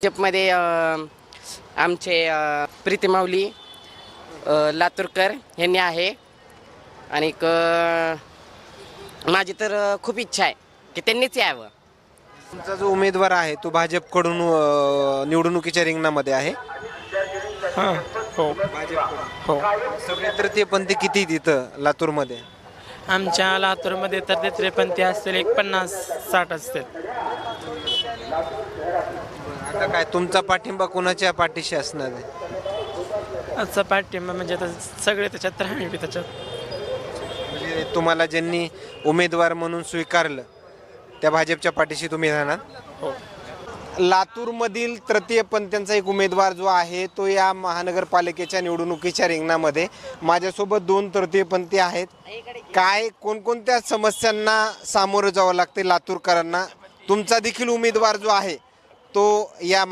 भाजपमध्ये आमचे प्रीतिमाऊली लातूरकर यांनी आहे आणि माझी तर खूप इच्छा आहे की त्यांनीच यावं. तुमचा जो उमेदवार आहे तो भाजपकडून निवडणुकीच्या रिंगणामध्ये आहे. हां हो हो सगळे तृतीयपंथी किती तिथं लातूरमध्ये? आमच्या लातूरमध्ये तर ते त्रेपंथी असतील, एक 50-60 असतील. आता काय तुमचा पाठिंबा कोणाच्या पाठीशी असणार आहे? आजचा पाठिंबा म्हणजे आता सगळे त्याच्यात तर आम्ही बी त्याच्यात. म्हणजे तुम्हाला ज्यांनी उमेदवार म्हणून स्वीकारलं त्या भाजपच्या पाठीशी तुम्ही राहणार? हो. लातूरमधील तृतीयपंथींचा एक उमेदवार जो आहे तो या महानगरपालिकेच्या निवडणुकीच्या रिंगणामध्ये, माझ्यासोबत 2 तृतीयपंथी आहेत. काय कोणकोणत्या समस्यांना सामोरं जावं लागते लातूरकरांना? तुमचा देखील उमेदवार जो आहे तो या